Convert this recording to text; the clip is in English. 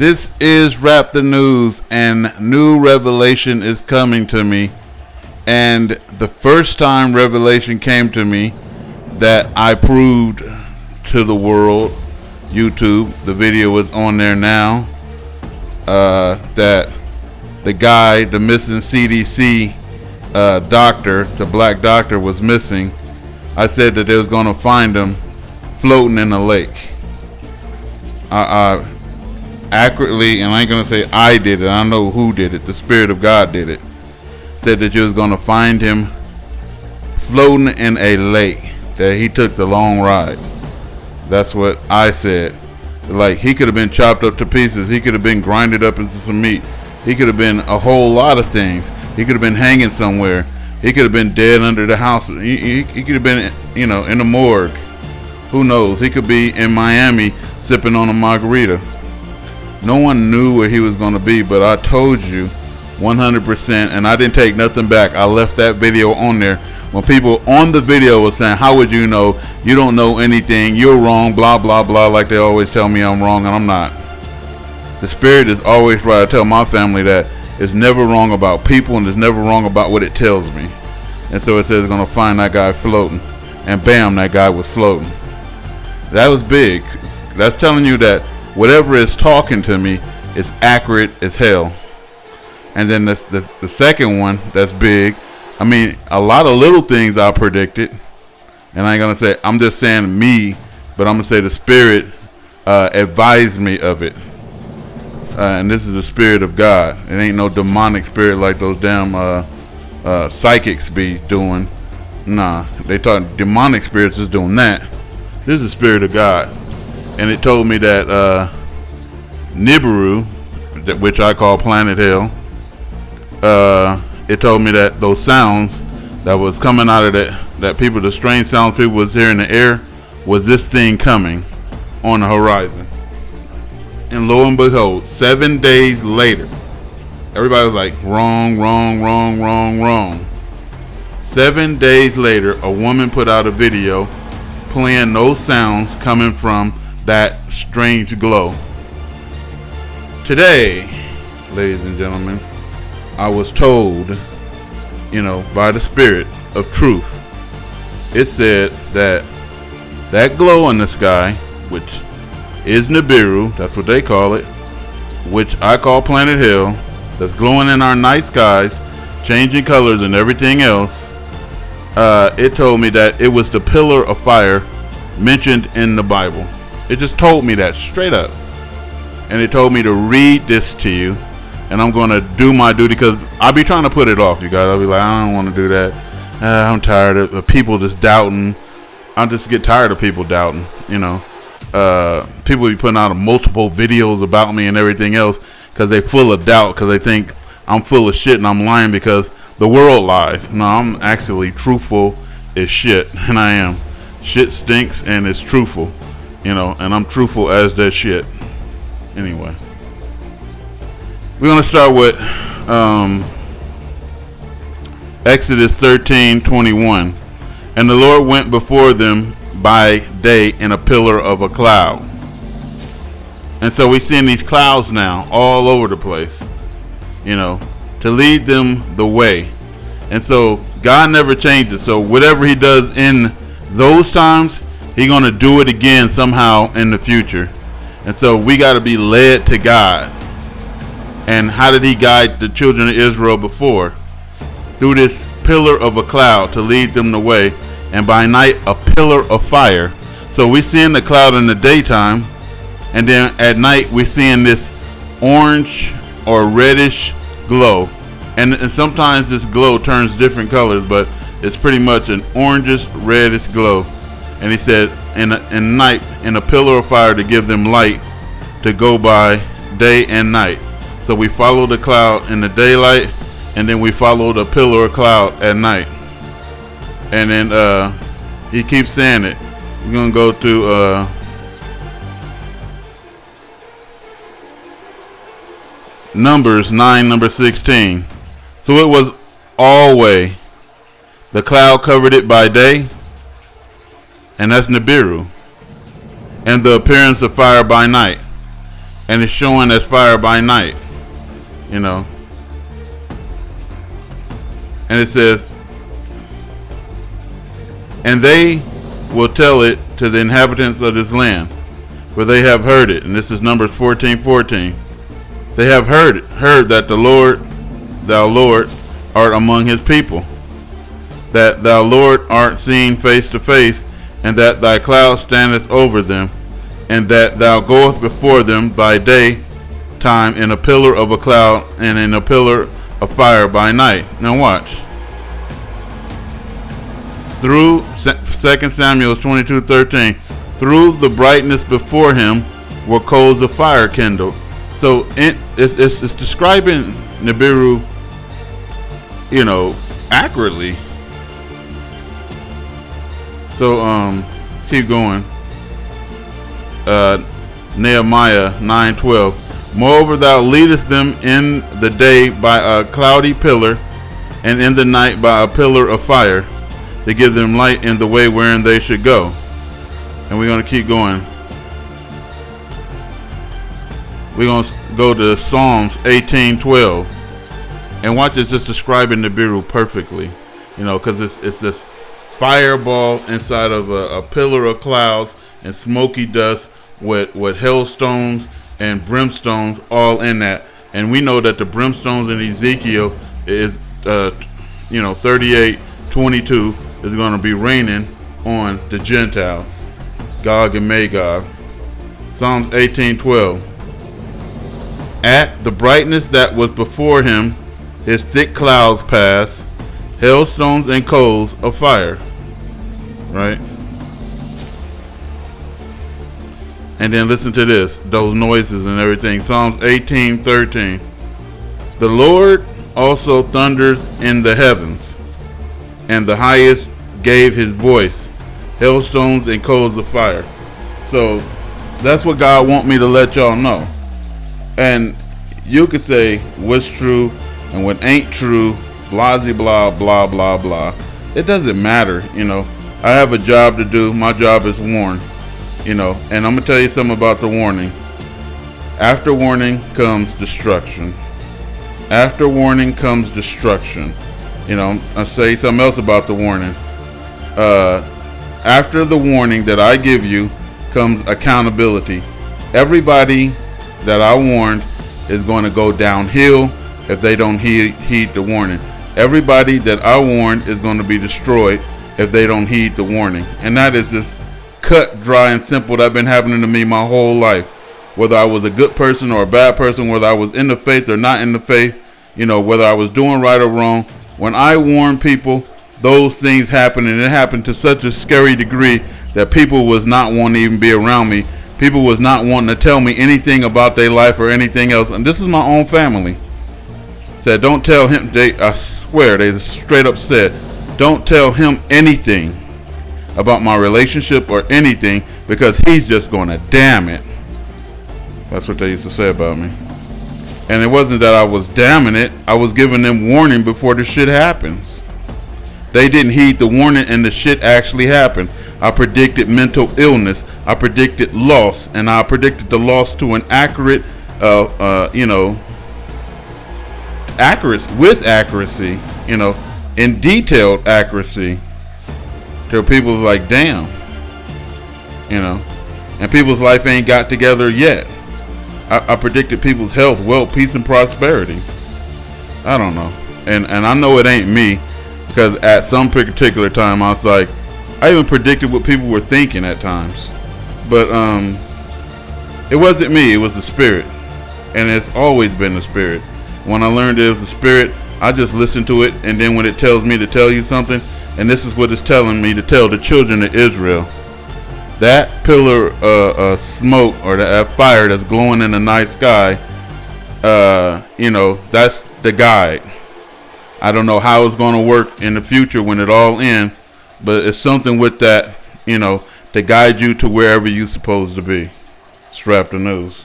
This is Rap the News, and new revelation is coming to me. And the first time revelation came to me that I proved to the world, YouTube, the video is on there now, that the guy, the missing CDC doctor, the black doctor, was missing. I said that they was going to find him floating in a lake. Accurately, and I ain't gonna say I did it, I know who did it, the Spirit of God did it, said that you was gonna find him floating in a lake, that he took the long ride. That's what I said. Like, he could have been chopped up to pieces, he could have been grinded up into some meat, he could have been a whole lot of things, he could have been hanging somewhere, he could have been dead under the house, he could have been, you know, in the morgue, who knows, he could be in Miami sipping on a margarita. No one knew where he was going to be, but I told you 100%, and I didn't take nothing back. I left that video on there. When people on the video were saying, how would you know? You don't know anything. You're wrong, blah, blah, blah, like they always tell me I'm wrong, and I'm not. The Spirit is always right. I tell my family that it's never wrong about people, and it's never wrong about what it tells me. And so it says it's going to find that guy floating. And bam, that guy was floating. That was big. That's telling you that whatever is talking to me is accurate as hell. And then the second one that's big, I mean, a lot of little things I predicted, and I ain't gonna say, I'm just saying me, but I'm gonna say the Spirit advised me of it. And this is the Spirit of God. It ain't no demonic spirit like those damn psychics be doing. Nah, they thought demonic spirits is doing that. This is the Spirit of God. And it told me that Nibiru, which I call Planet Hell, it told me that those sounds that was coming out of that people, the strange sounds people was hearing in the air, was this thing coming on the horizon. And lo and behold, 7 days later, everybody was like, wrong, wrong, wrong, wrong, wrong. 7 days later, a woman put out a video playing those sounds coming from that strange glow. Today, ladies and gentlemen, I was told, you know, by the Spirit of truth, it said that that glow in the sky, which is Nibiru, that's what they call it, which I call Planet Hell, that's glowing in our night skies, changing colors and everything else, it told me that it was the pillar of fire mentioned in the Bible. It just told me that straight up. And it told me to read this to you. And I'm going to do my duty, because I'll be trying to put it off, you guys. I'll be like, I don't want to do that. I'm tired of people just doubting. I just get tired of people doubting, you know. People be putting out multiple videos about me and everything else because they full of doubt, because they think I'm full of shit and I'm lying because the world lies. No, I'm actually truthful as shit. And I am. Shit stinks and it's truthful. You know, and I'm truthful as that shit. Anyway, we're gonna start with Exodus 13:21. And the Lord went before them by day in a pillar of a cloud. And so we're seeing these clouds now all over the place, you know, to lead them the way. And so God never changes. So whatever He does in those times, He's going to do it again somehow in the future. And so we got to be led to God. And how did He guide the children of Israel before? Through this pillar of a cloud to lead them the way, and by night a pillar of fire. So we're seeing the cloud in the daytime, and then at night we're seeing this orange or reddish glow. And sometimes this glow turns different colors, but it's pretty much an orangish reddish glow. And He said, in night, in a pillar of fire to give them light to go by day and night. So we follow the cloud in the daylight, and then we follow the pillar of cloud at night. And then He keeps saying it. We're going to go to Numbers 9, number 16. So it was always the cloud covered it by day, and that's Nibiru, and the appearance of fire by night. and it's showing as fire by night, you know. And it says, and they will tell it to the inhabitants of this land, for they have heard it. And this is Numbers 14:14. They have heard that thou Lord, art among his people, that thou Lord art seen face to face, and that thy cloud standeth over them, and that thou goest before them by day time in a pillar of a cloud and in a pillar of fire by night. Now watch. Through 2 Samuel 22:13, through the brightness before him were coals of fire kindled. So it's describing Nibiru, you know, accurately. So keep going. Nehemiah 9:12. Moreover, thou leadest them in the day by a cloudy pillar, and in the night by a pillar of fire, to give them light in the way wherein they should go. And we're going to keep going. We're going to go to Psalms 18:12. And watch, it's just describing Nibiru perfectly. You know, because it's this fireball inside of a pillar of clouds and smoky dust with hailstones and brimstones all in that. And we know that the brimstones in Ezekiel is, 38:22 is going to be raining on the Gentiles, Gog and Magog. Psalms 18:12. At the brightness that was before him, his thick clouds passed, hailstones and coals of fire. Right? And then listen to this, those noises and everything. Psalms 18:13. The Lord also thunders in the heavens, and the highest gave his voice, hailstones and coals of fire. So that's what God wants me to let y'all know. And you could say what's true and what ain't true, blah blah blah blah blah. It doesn't matter, you know. I have a job to do. My job is warn, you know. And I'm gonna tell you something about the warning. After warning comes destruction. After warning comes destruction. You know, I'll say something else about the warning. After the warning that I give you comes accountability. Everybody that I warned is going to go downhill if they don't heed the warning. Everybody that I warned is going to be destroyed if they don't heed the warning. And that is just cut, dry, and simple. That's been happening to me my whole life. Whether I was a good person or a bad person, whether I was in the faith or not in the faith, you know, whether I was doing right or wrong, when I warn people, those things happen, and it happened to such a scary degree that people was not wanting to even be around me. People was not wanting to tell me anything about their life or anything else. And this is my own family. Said, don't tell him. I swear, they straight up said, don't tell him anything about my relationship or anything, because he's just going to damn it. That's what they used to say about me. And it wasn't that I was damning it. I was giving them warning before the shit happens. They didn't heed the warning, and the shit actually happened. I predicted mental illness. I predicted loss, and I predicted the loss to an accurate, accuracy, you know, in detailed accuracy. Till people was like, damn, you know, and people's life ain't got together yet. I predicted people's health, wealth, peace, and prosperity. I don't know, and I know it ain't me, because at some particular time I was like, I even predicted what people were thinking at times. But it wasn't me, it was the Spirit. And it's always been the Spirit. When I learned it was the Spirit, I just listen to it, and then when it tells me to tell you something, and this is what it's telling me to tell the children of Israel, that pillar of smoke or that fire that's glowing in the night sky, you know, that's the guide. I don't know how it's going to work in the future when it all ends, but it's something with that, you know, to guide you to wherever you're supposed to be. Strap the news.